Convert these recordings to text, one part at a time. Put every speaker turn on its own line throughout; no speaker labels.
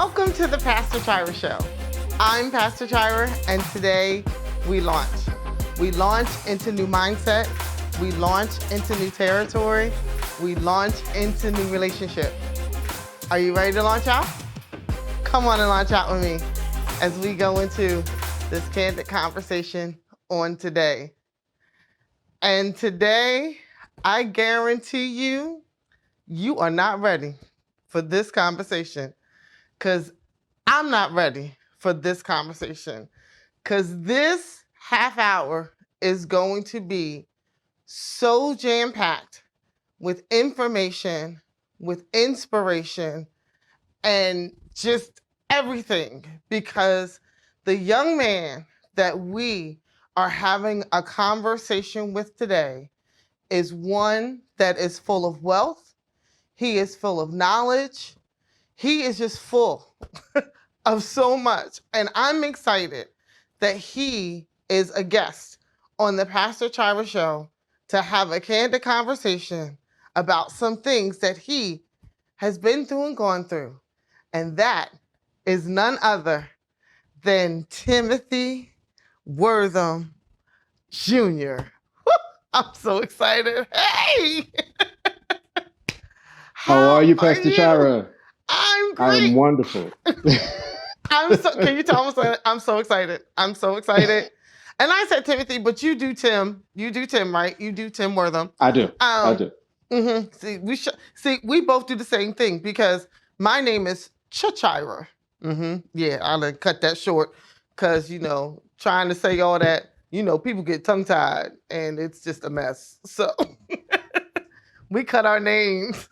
Welcome to the Pastor Chira Show. I'm Pastor Chira, and today we launch. We launch into new mindset. We launch into new territory. We launch into new relationship. Are you ready to launch out? Come on and launch out with me as we go into this candid conversation on today. And today, I guarantee you, you are not ready for this conversation, because I'm not ready for this conversation, because this half hour is going to be so jam-packed with information, with inspiration, and just everything, because the young man that we are having a conversation with today is one that is full of wealth. He is full of knowledge. He is just full of so much. And I'm excited that he is a guest on the Pastor Chira Show to have a candid conversation about some things that he has been through and gone through. And that is none other than Timothy Wortham Jr. I'm so excited. Hey!
How are you, Pastor Chira?
I'm great.
I'm wonderful.
Can you tell me? I'm so excited. I'm so excited. And I said Timothy, but you do Tim. You do Tim, right? You do Tim Wortham.
I do. I do.
Mm-hmm. We both do the same thing, because my name is Chira. Mm-hmm. Yeah, I'll cut that short, because, trying to say all that, people get tongue-tied and it's just a mess. So we cut our names.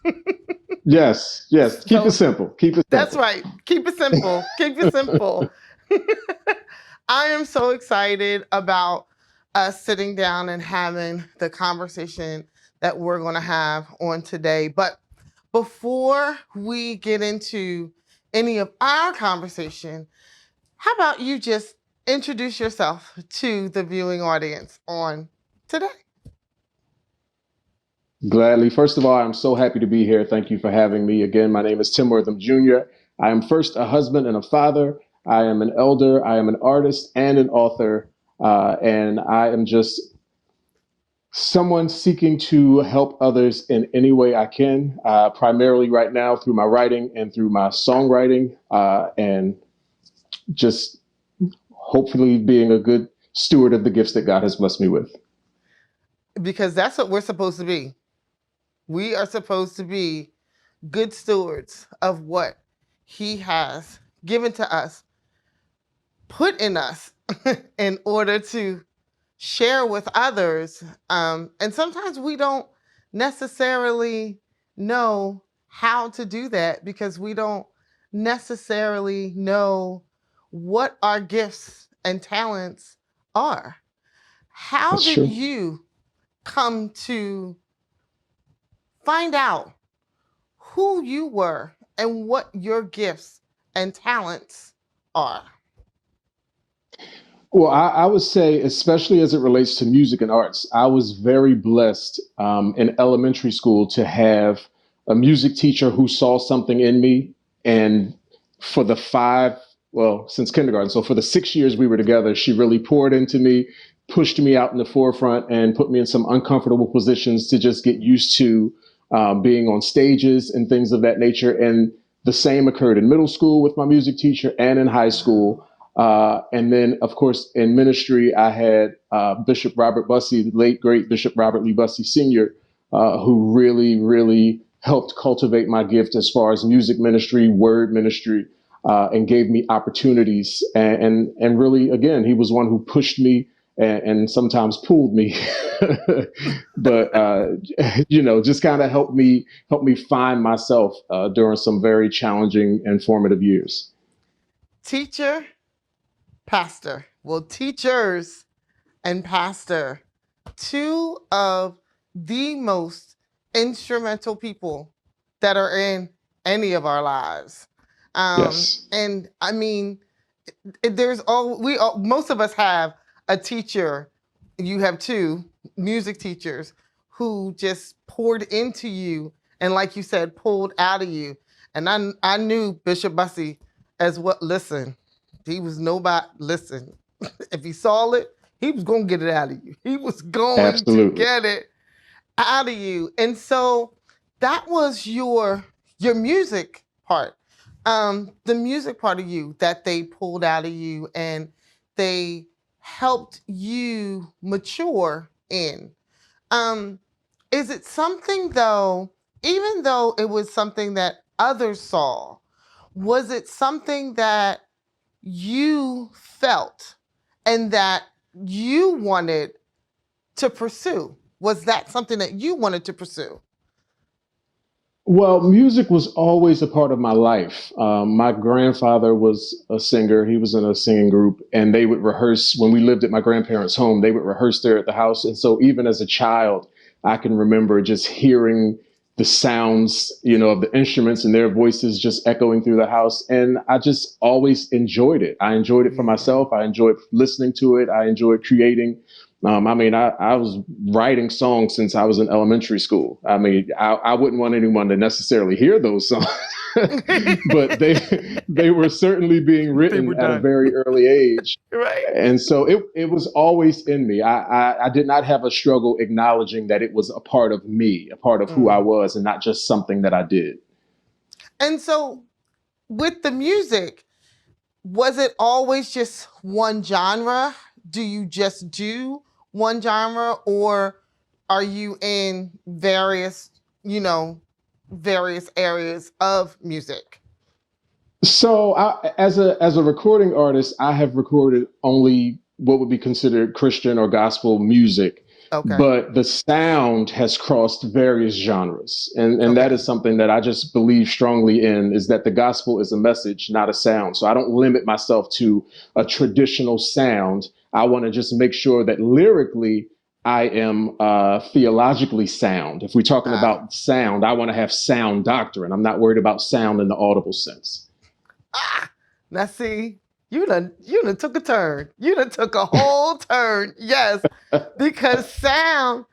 Yes. Keep it simple. Keep it simple.
That's right. Keep it simple. Keep it simple. I am so excited about us sitting down and having the conversation that we're going to have on today. But before we get into any of our conversation, how about you just introduce yourself to the viewing audience on today?
Gladly. First of all, I'm so happy to be here. Thank you for having me. Again, my name is Tim Wortham Jr. I am first a husband and a father. I am an elder. I am an artist and an author. And I am just someone seeking to help others in any way I can, primarily right now through my writing and through my songwriting, and just hopefully being a good steward of the gifts that God has blessed me with.
Because that's what we're supposed to be. We are supposed to be good stewards of what he has given to us, put in us in order to share with others. And sometimes we don't necessarily know how to do that, because we don't necessarily know what our gifts and talents are. How did you come to find out who you were and what your gifts and talents are?
Well, I would say, especially as it relates to music and arts, I was very blessed in elementary school to have a music teacher who saw something in me. And for the since kindergarten, so for the 6 years we were together, she really poured into me, pushed me out in the forefront, and put me in some uncomfortable positions to just get used to being on stages and things of that nature. And the same occurred in middle school with my music teacher and in high school. And then, of course, in ministry, I had Bishop Robert Bussey, the late, great Bishop Robert Lee Bussey Sr., who really, really helped cultivate my gift as far as music ministry, word ministry, and gave me opportunities. And really, again, he was one who pushed me and sometimes pulled me, but just kind of helped me find myself during some very challenging and formative years.
Teacher, pastor. Well, teachers and pastor, two of the most instrumental people that are in any of our lives.
Yes.
And I mean, most of us have a teacher. You have two music teachers who just poured into you and, like you said, pulled out of you. And I knew Bishop Bussey as what, listen, he was nobody, listen, if he saw it, he was going to get it out of you. He was going to
Absolutely.
get it out of you. And so that was your music part. The music part of you that they pulled out of you and they helped you mature in. Is it something though, even though it was something that others saw, was it something that you felt and that you wanted to pursue? Was that something that you wanted to pursue?
Well, music was always a part of my life. My grandfather was a singer. He was in a singing group, and they would rehearse when we lived at my grandparents' home. They would rehearse there at the house. And so, even as a child, I can remember just hearing the sounds, of the instruments and their voices just echoing through the house. And I just always enjoyed it. I enjoyed it for myself. I enjoyed listening to it. I enjoyed creating. I was writing songs since I was in elementary school. I wouldn't want anyone to necessarily hear those songs, but they were certainly being written at a very early age.
Right.
And so it was always in me. I did not have a struggle acknowledging that it was a part of me, a part of who I was, and not just something that I did.
And so with the music, was it always just one genre? Do you just do one genre, or are you in various areas of music?
So as a recording artist, I have recorded only what would be considered Christian or gospel music.
Okay.
But the sound has crossed various genres. And that is something that I just believe strongly in, is that the gospel is a message, not a sound. So I don't limit myself to a traditional sound. I want to just make sure that lyrically I am theologically sound. If we're talking about sound, I want to have sound doctrine. I'm not worried about sound in the audible sense.
Now see, you done took a turn. You done took a whole turn. Yes, because sound,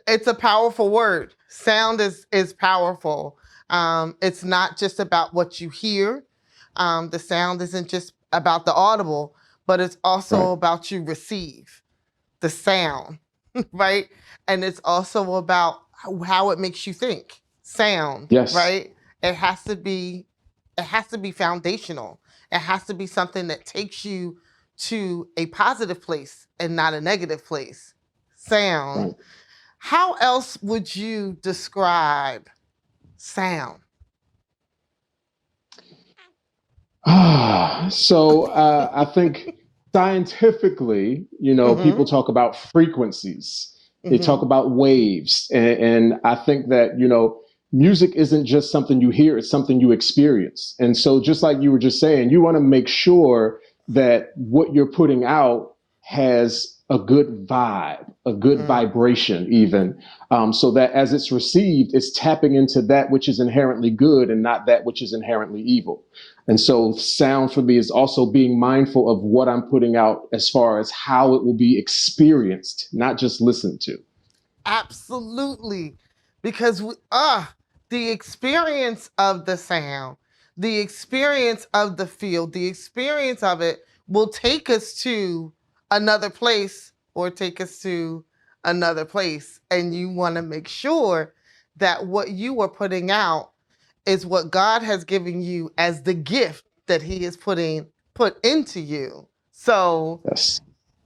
it's a powerful word. Sound is powerful. It's not just about what you hear. The sound isn't just about the audible, but it's also about you receive the sound, right? And it's also about how it makes you think. Sound, right? It has to be foundational. It has to be something that takes you to a positive place and not a negative place. Sound. How else would you describe sound?
So I think scientifically, people talk about frequencies. They talk about waves. And I think that, music isn't just something you hear, it's something you experience. And so just like you were just saying, you want to make sure that what you're putting out has a good vibe, a good vibration even, so that as it's received, it's tapping into that which is inherently good and not that which is inherently evil. And so sound for me is also being mindful of what I'm putting out as far as how it will be experienced, not just listened to.
Absolutely. Because the experience of the sound, the experience of the feel, the experience of it will take us to another place or take us to another place. And you want to make sure that what you are putting out is what God has given you as the gift that he is put into you. So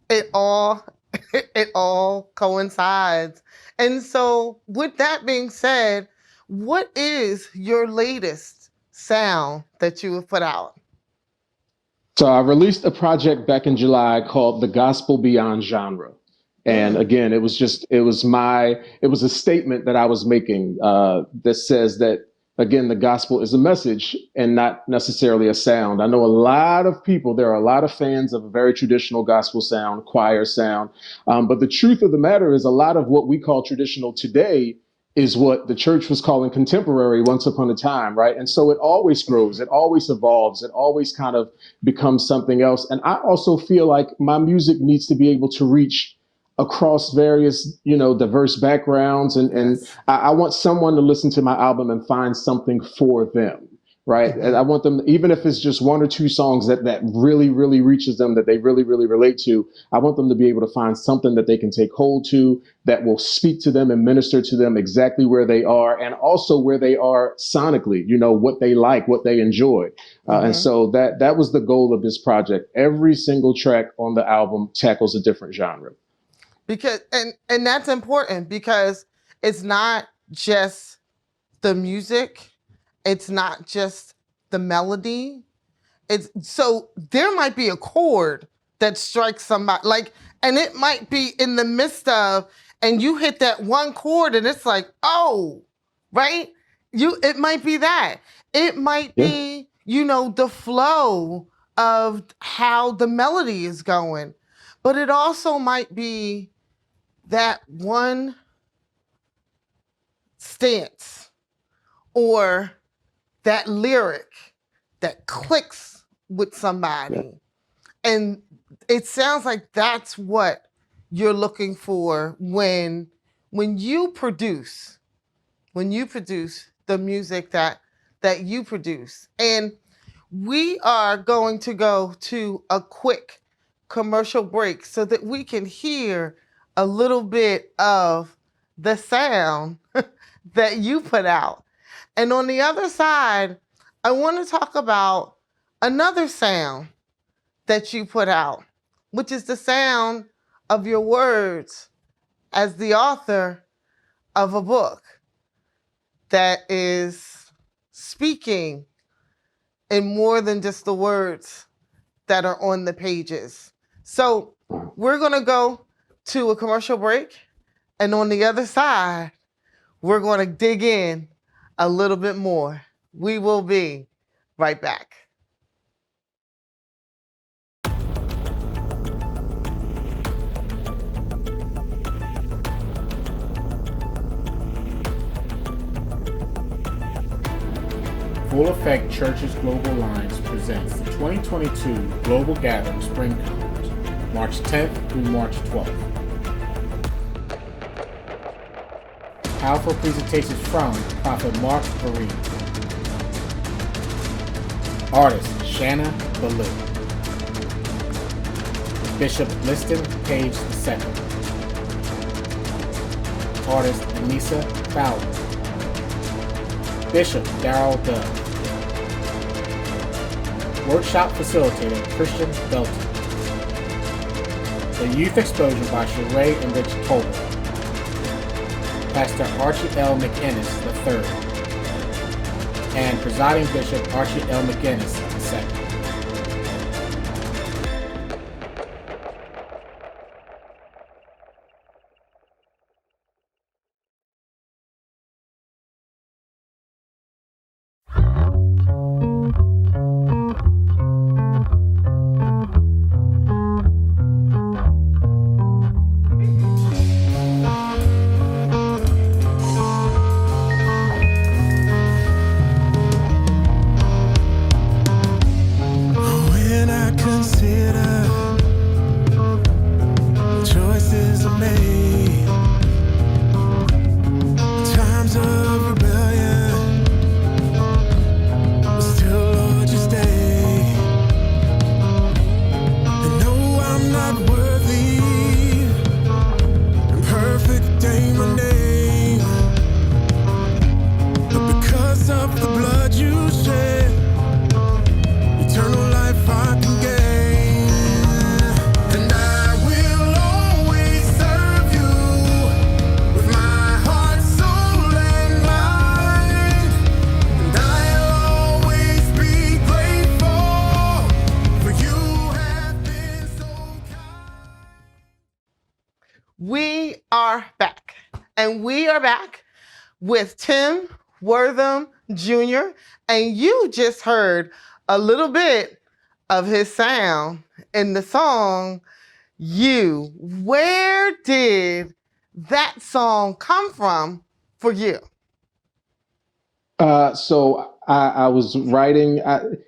it all coincides. And so with that being said, what is your latest sound that you have put out?
So I released a project back in July called The Gospel Beyond Genre. And again, it was a statement that I was making that says that, again, the gospel is a message and not necessarily a sound. I know there are a lot of fans of a very traditional gospel sound, choir sound. But the truth of the matter is a lot of what we call traditional today is what the church was calling contemporary once upon a time, right? And so it always grows, it always evolves, it always kind of becomes something else. And I also feel like my music needs to be able to reach across various, diverse backgrounds. And I want someone to listen to my album and find something for them, right? And
Mm-hmm.
I want them, even if it's just one or two songs that really, really reaches them, that they really, really relate to, I want them to be able to find something that they can take hold to, that will speak to them and minister to them exactly where they are, and also where they are sonically, what they like, what they enjoy. And
Mm-hmm.
so that was the goal of this project. Every single track on the album tackles a different genre.
Because and that's important because it's not just the music, it's not just the melody. It's so there might be a chord that strikes somebody like, and it might be in the midst of, and you hit that one chord and it's like, oh, right? It might be that. It might
Yeah.
be, the flow of how the melody is going. But it also might be that one stance or that lyric that clicks with
Yeah.
somebody. And it sounds like that's what you're looking for when you produce, the music that you produce. And we are going to go to a quick commercial break so that we can hear a little bit of the sound that you put out. And on the other side, I want to talk about another sound that you put out, which is the sound of your words as the author of a book that is speaking in more than just the words that are on the pages. So we're going to go to a commercial break. And on the other side, we're going to dig in a little bit more. We will be right back.
Full Effect Church's Global Alliance presents the 2022 Global Gathering Spring Conference, March 10th through March 12th. Powerful presentations from Prophet Mark Vereen, artist Shanna Ballou, Bishop Liston Page II, artist Anissa Fowler, Bishop Darrell Dove, workshop facilitator Christian Belton, the youth exposure by Sheree and Rich Tolbert, Pastor Archie L. McInnes III, and presiding Bishop Archie L. McInnes II.
We are back, and we are back with Tim Wortham Jr., and you just heard a little bit of his sound in the song, You. Where did that song come from for you?
So I was writing,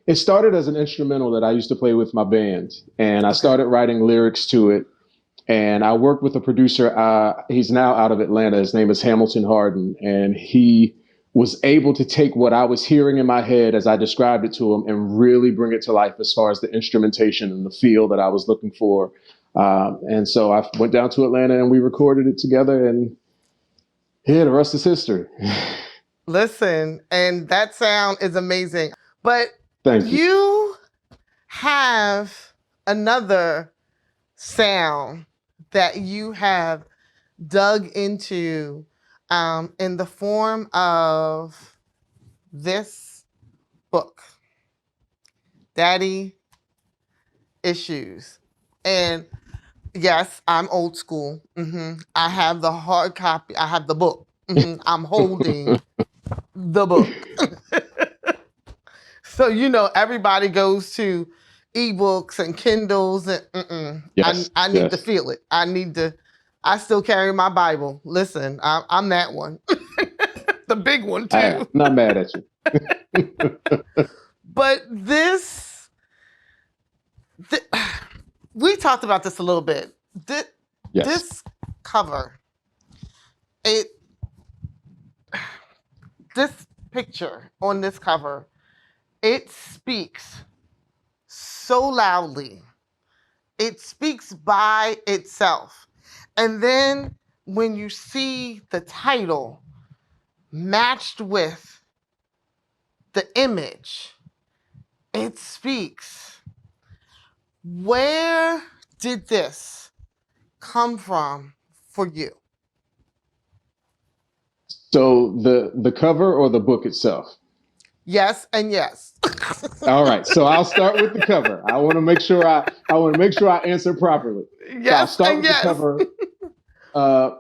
it started as an instrumental that I used to play with my band, and I started writing lyrics to it. And I worked with a producer. He's now out of Atlanta. His name is Hamilton Harden, and he was able to take what I was hearing in my head as I described it to him and really bring it to life as far as the instrumentation and the feel that I was looking for. And so I went down to Atlanta and we recorded it together, and yeah, the rest is history.
Listen, and that sound is amazing. But
Thank you.
You have another sound that you have dug into in the form of this book, Daddy Issues. And yes, I'm old school. I have the hard copy. I have the book. I'm holding the book. So, everybody goes to ebooks and Kindles and
Yes,
I need to feel it. I still carry my Bible. Listen, I'm that one. The big one too.
I'm not mad at you.
But we talked about this a little bit.
Yes.
This cover, this picture on this cover, it speaks so loudly. It speaks by itself. And then when you see the title matched with the image, it speaks. Where did this come from for you?
So the cover or the book itself?
Yes and yes.
All right. So I'll start with the cover. I want to make sure I answer properly.
Yes,
so I'll start with
yes.
the cover.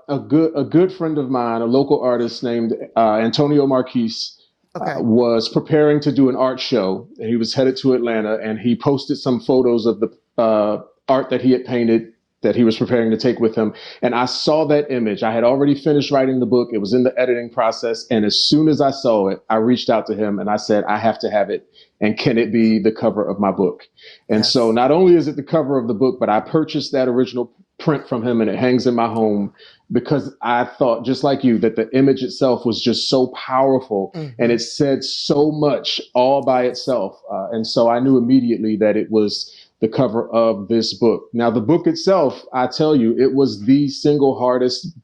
A good friend of mine, a local artist named Antonio Marquise, was preparing to do an art show. And he was headed to Atlanta, and he posted some photos of the art that he had painted that he was preparing to take with him. And I saw that image. I had already finished writing the book. It was in the editing process. And as soon as I saw it, I reached out to him and I said, I have to have it. And can it be the cover of my book? And so not only is it the cover of the book, but I purchased that original print from him and it hangs in my home because I thought, just like you, that the image itself was just so powerful and it said so much all by itself. And so I knew immediately that it was the cover of this book. Now, the book itself, I tell you, it was the single hardest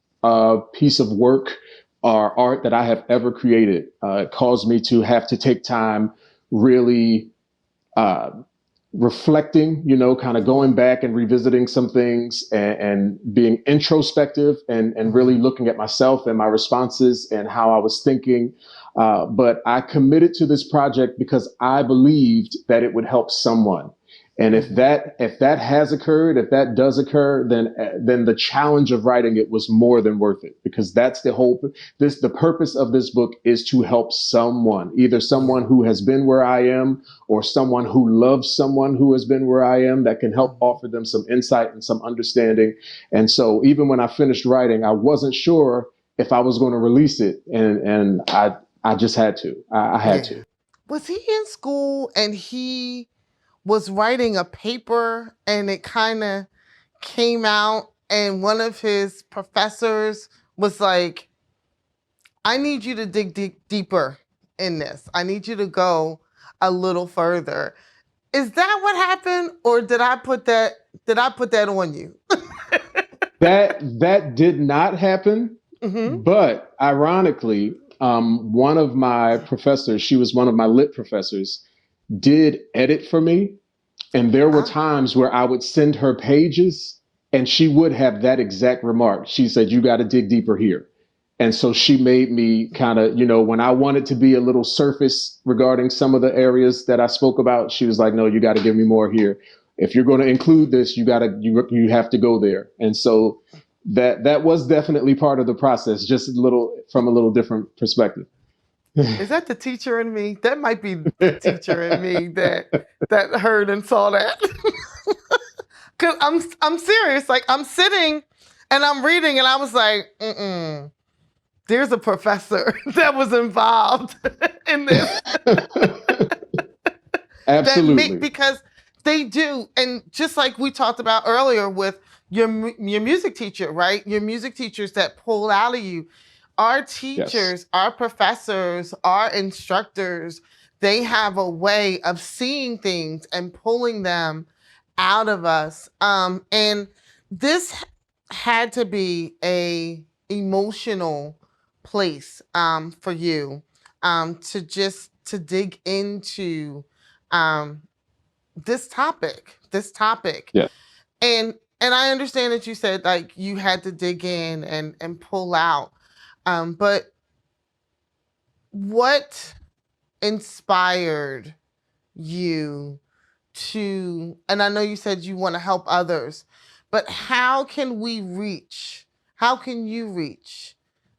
piece of work or art that I have ever created. It caused me to have to take time really reflecting, kind of going back and revisiting some things and being introspective and really looking at myself and my responses and how I was thinking. But I committed to this project because I believed that it would help someone. And if that has occurred, if that does occur, then the challenge of writing it was more than worth it, because that's the purpose of this book is to help someone, either someone who has been where I am or someone who loves someone who has been where I am, that can help offer them some insight and some understanding. And so even when I finished writing, I wasn't sure if I was going to release it. And I just had to. I had to.
Was he in school and he was writing a paper and it kind of came out and one of his professors was like, I need you to dig deeper in this. I need you to go a little further. Is that what happened, or did I put that on you?
That did not happen. But ironically, one of my professors, she was one of my lit professors, did edit for me. And there were times where I would send her pages and she would have that exact remark. She said, you got to dig deeper here. And so she made me kind of, when I wanted to be a little surface regarding some of the areas that I spoke about, she was like, no, you got to give me more here. If you're going to include this, you have to go there. And so that was definitely part of the process, just from a little different perspective.
Is that the teacher in me? That might be the teacher in me that heard and saw that. Cause I'm serious. Like, I'm sitting and I'm reading and I was like, there's a professor that was involved in this.
Absolutely.
Because they do. And just like we talked about earlier with your music teacher, right? Your music teachers that pull out of you. Our
Yes.
teachers, our professors, our instructors, they have a way of seeing things and pulling them out of us. And this had to be a emotional place for you to dig into um, this topic.
Yeah.
And I understand that you said like you had to dig in and pull out. But what inspired you to, and I know you said you want to help others, but how can you reach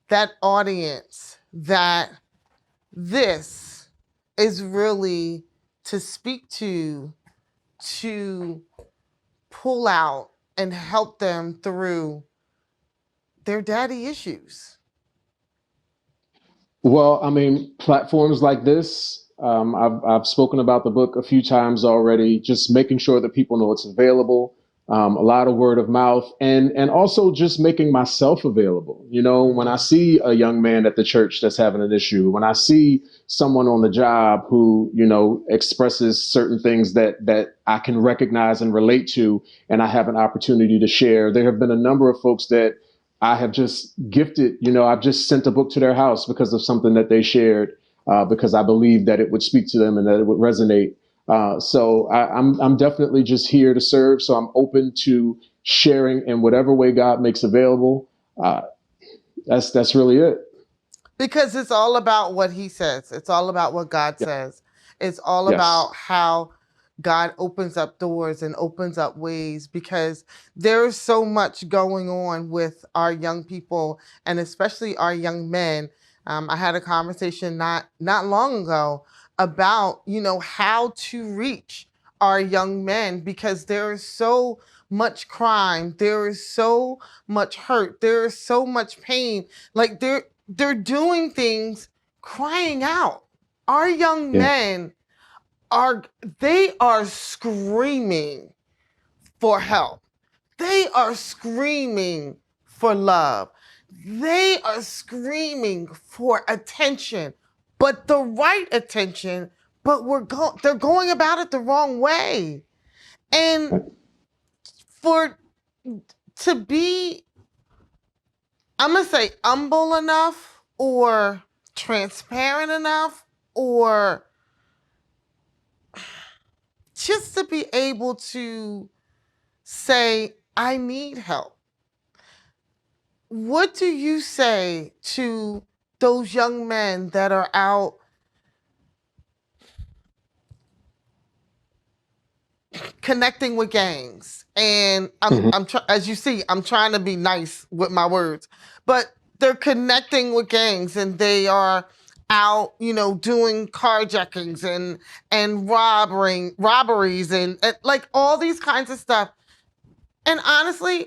that audience that this is really to speak to pull out and help them through their daddy issues?
Well, I mean, platforms like this, I've spoken about the book a few times already, just making sure that people know it's available, a lot of word of mouth, and also just making myself available. You know, when I see a young man at the church that's having an issue, when I see someone on the job who, you know, expresses certain things that I can recognize and relate to, and I have an opportunity to share. There have been a number of folks that I have just gifted, you know, I've just sent a book to their house because of something that they shared, because I believe that it would speak to them and that it would resonate. I'm definitely just here to serve. So I'm open to sharing in whatever way God makes available. Uh, that's really it.
Because it's all about what he says. It's all about what God
Yeah.
says. It's all
Yes.
about how God opens up doors and opens up ways, because there's so much going on with our young people and especially our young men. I had a conversation not long ago about, you know, how to reach our young men, because there is so much crime, there is so much hurt, there is so much pain. Like they're doing things crying out. Our young
Yeah.
men they are screaming for help. They are screaming for love. They are screaming for attention, but the right attention, but they're going about it the wrong way. And for to be, I'm going to say, humble enough or transparent enough or just to be able to say, I need help. What do you say to those young men that are out connecting with gangs? And
Mhm.
as you see, I'm trying to be nice with my words, but they're connecting with gangs and they are out, you know, doing carjackings and robberies and like all these kinds of stuff. And honestly,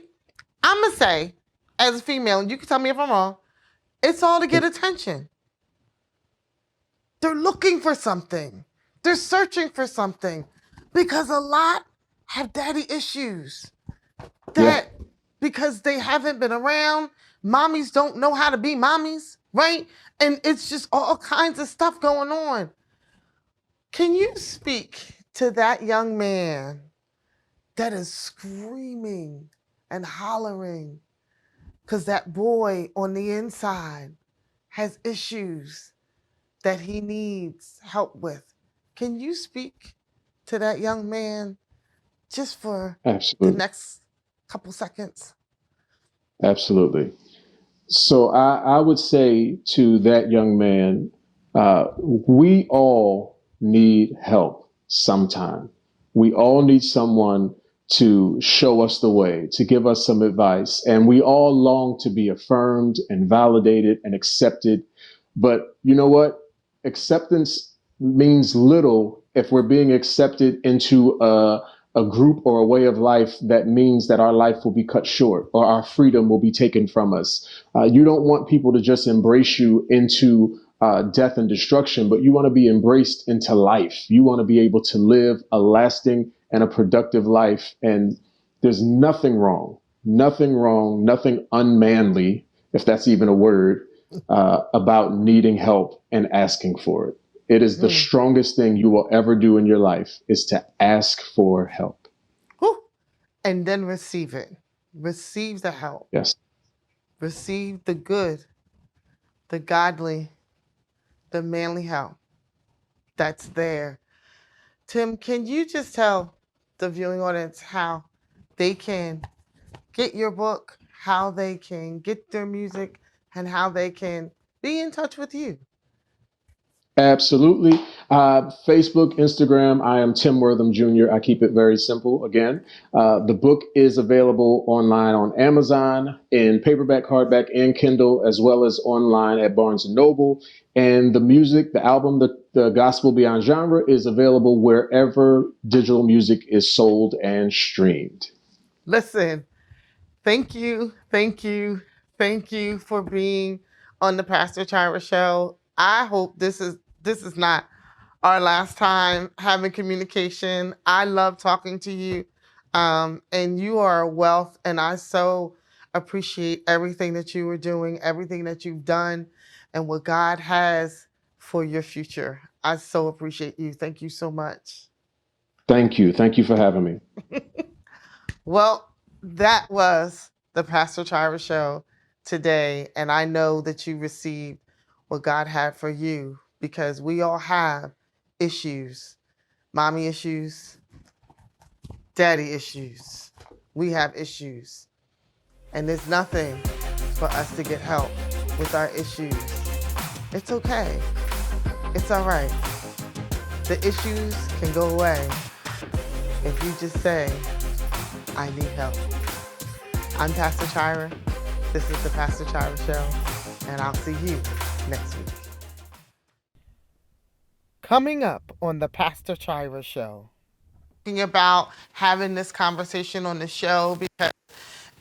I'm gonna say, as a female, and you can tell me if I'm wrong, it's all to get attention. They're looking for something. They're searching for something, because a lot have daddy issues
Yeah.
that because they haven't been around, mommies don't know how to be mommies, right? And it's just all kinds of stuff going on. Can you speak to that young man that is screaming and hollering because that boy on the inside has issues that he needs help with? Can you speak to that young man just for the
Absolutely.
next couple seconds?
Absolutely. So I would say to that young man, we all need help sometime. We all need someone to show us the way, to give us some advice. And we all long to be affirmed and validated and accepted. But you know what? Acceptance means little if we're being accepted into a group or a way of life that means that our life will be cut short or our freedom will be taken from us. You don't want people to just embrace you into death and destruction, but you want to be embraced into life. You want to be able to live a lasting and a productive life. And there's nothing wrong, nothing unmanly, if that's even a word, about needing help and asking for it. It is the strongest thing you will ever do in your life is to ask for help.
Whew. And then receive it. Receive the help.
Yes.
Receive the good, the godly, the manly help that's there. Tim, can you just tell the viewing audience how they can get your book, how they can get their music, and how they can be in touch with you?
Absolutely. Facebook, Instagram, I am Tim Wortham Jr. I keep it very simple. Again, the book is available online on Amazon in paperback, hardback, and Kindle, as well as online at Barnes & Noble. And the music, the album, the Gospel Beyond Genre, is available wherever digital music is sold and streamed.
Listen, thank you, thank you, thank you for being on the Pastor Chira Show. I hope this is not our last time having communication. I love talking to you, and you are a wealth, and I so appreciate everything that you are doing, everything that you've done, and what God has for your future. I so appreciate you. Thank you so much.
Thank you. Thank you for having me.
Well, that was the Pastor Chira Show today, and I know that you received what God had for you because we all have issues, mommy issues, daddy issues. We have issues, and there's nothing for us to get help with our issues. It's okay. It's all right. The issues can go away if you just say, I need help. I'm Pastor Chira. This is the Pastor Chira Show, and I'll see you next week. Coming up on the Pastor Chira Show, thinking about having this conversation on the show because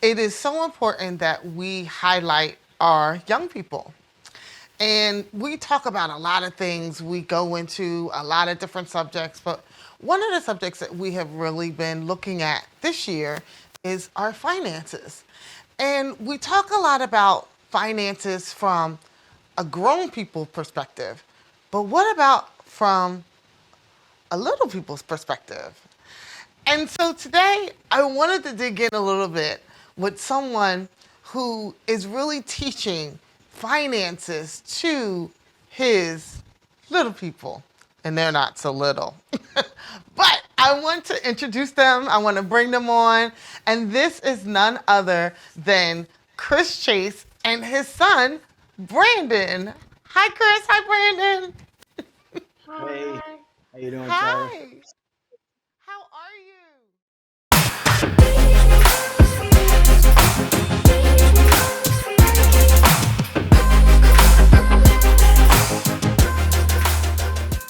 it is so important that we highlight our young people. And we talk about a lot of things. We go into a lot of different subjects, but one of the subjects that we have really been looking at this year is our finances. And we talk a lot about finances from a grown people perspective, but what about from a little people's perspective? And so today I wanted to dig in a little bit with someone who is really teaching finances to his little people. And they're not so little. But I want to introduce them. I want to bring them on. And this is none other than Chris Chase and his son, Brandon. Hi, Chris. Hi, Brandon.